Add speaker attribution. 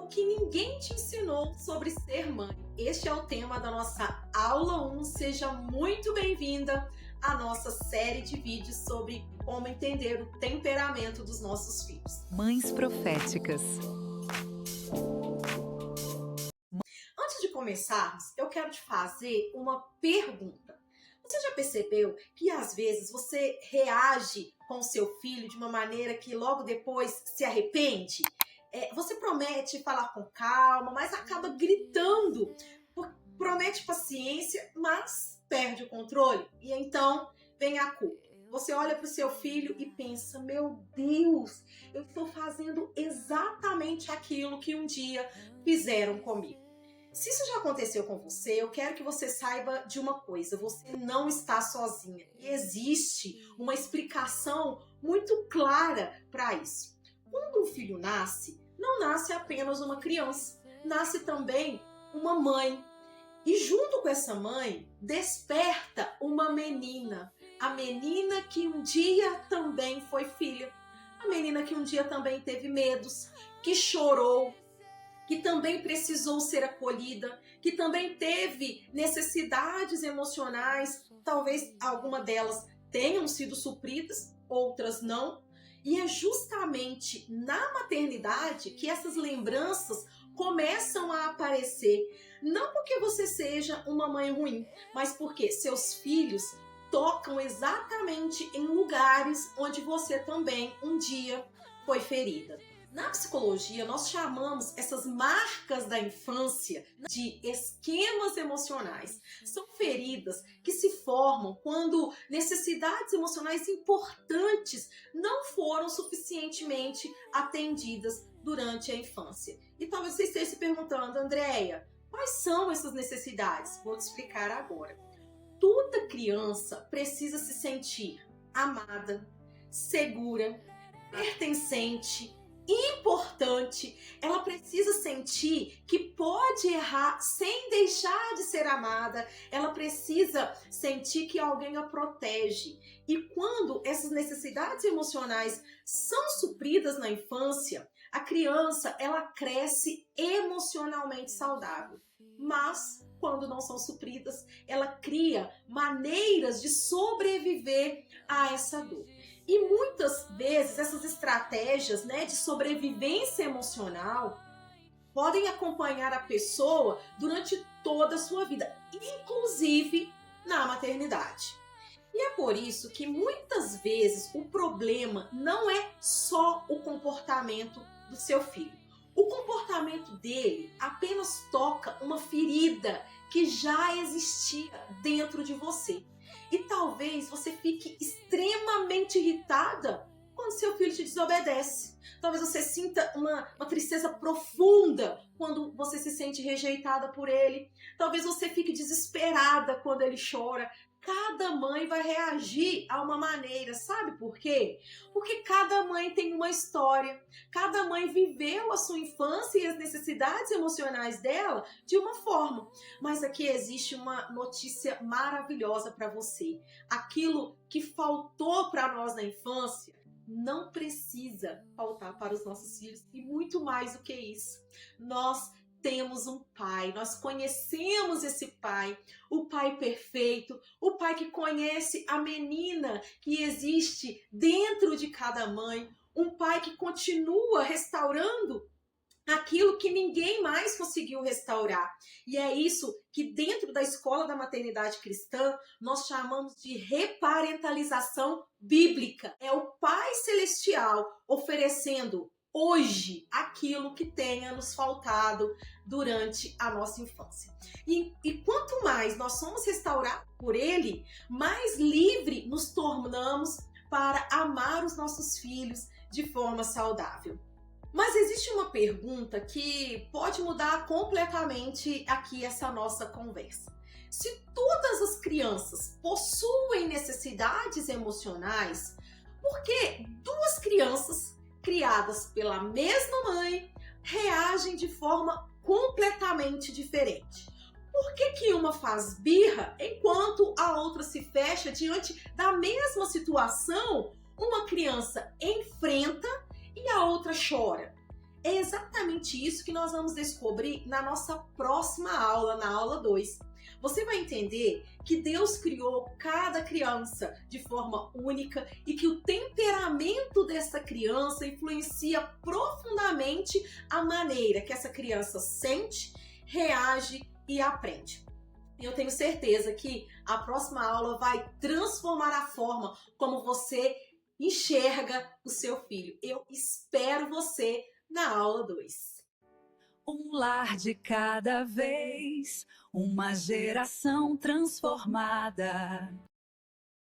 Speaker 1: o que ninguém te ensinou sobre ser mãe. Este é o tema da nossa aula 1. Seja muito bem-vinda à nossa série de vídeos sobre como entender o temperamento dos nossos filhos.
Speaker 2: Mães proféticas.
Speaker 1: Antes de começarmos, eu quero te fazer uma pergunta. Você já percebeu que às vezes você reage com o seu filho de uma maneira que logo depois se arrepende? Você promete falar com calma, mas acaba gritando. Promete paciência, mas perde o controle. E então vem a culpa. Você olha para o seu filho e pensa, meu Deus, eu estou fazendo exatamente aquilo que um dia fizeram comigo. Se isso já aconteceu com você, eu quero que você saiba de uma coisa, você não está sozinha. E existe uma explicação muito clara para isso. Quando um filho nasce, não nasce apenas uma criança, nasce também uma mãe. E junto com essa mãe, desperta uma menina. A menina que um dia também foi filha. A menina que um dia também teve medos, que chorou, que também precisou ser acolhida, que também teve necessidades emocionais, talvez alguma delas tenham sido supridas, outras não. E é justamente na maternidade que essas lembranças começam a aparecer. Não porque você seja uma mãe ruim, mas porque seus filhos tocam exatamente em lugares onde você também um dia foi ferida. Na psicologia, nós chamamos essas marcas da infância de esquemas emocionais. São feridas que se formam quando necessidades emocionais importantes não foram suficientemente atendidas durante a infância. E talvez você esteja se perguntando, Andréia, quais são essas necessidades? Vou te explicar agora. Toda criança precisa se sentir amada, segura, pertencente, importante. Ela precisa sentir que pode errar sem deixar de ser amada. Ela precisa sentir que alguém a protege. E quando essas necessidades emocionais são supridas na infância, a criança ela cresce emocionalmente saudável. Mas quando não são supridas, ela cria maneiras de sobreviver a essa dor. E muitas vezes essas estratégias, de sobrevivência emocional podem acompanhar a pessoa durante toda a sua vida, inclusive na maternidade. E é por isso que muitas vezes o problema não é só o comportamento do seu filho. O comportamento dele apenas toca uma ferida que já existia dentro de você. E talvez você fique extremamente irritada quando seu filho te desobedece. Talvez você sinta uma tristeza profunda quando você se sente rejeitada por ele. Talvez você fique desesperada quando ele chora. Cada mãe vai reagir a uma maneira, sabe por quê? Porque cada mãe tem uma história, cada mãe viveu a sua infância e as necessidades emocionais dela de uma forma. Mas aqui existe uma notícia maravilhosa para você. Aquilo que faltou para nós na infância não precisa faltar para os nossos filhos e muito mais do que isso. Nós temos um pai, nós conhecemos esse pai, o pai perfeito, o pai que conhece a menina que existe dentro de cada mãe, um pai que continua restaurando aquilo que ninguém mais conseguiu restaurar. E é isso que dentro da escola da maternidade cristã nós chamamos de reparentalização bíblica. É o Pai Celestial oferecendo hoje aquilo que tenha nos faltado durante a nossa infância. E quanto mais nós somos restaurados por Ele, mais livre nos tornamos para amar os nossos filhos de forma saudável. Mas existe uma pergunta que pode mudar completamente aqui essa nossa conversa. Se todas as crianças possuem necessidades emocionais, por que duas crianças criadas pela mesma mãe reagem de forma completamente diferente? Por que uma faz birra enquanto a outra se fecha diante da mesma situação? Uma criança enfrenta e a outra chora. É exatamente isso que nós vamos descobrir na nossa próxima aula, na aula 2. Você vai entender que Deus criou cada criança de forma única e que o temperamento dessa criança influencia profundamente a maneira que essa criança sente, reage e aprende. E eu tenho certeza que a próxima aula vai transformar a forma como você enxerga o seu filho. Eu espero você na aula 2.
Speaker 2: Um lar de cada vez, uma geração transformada.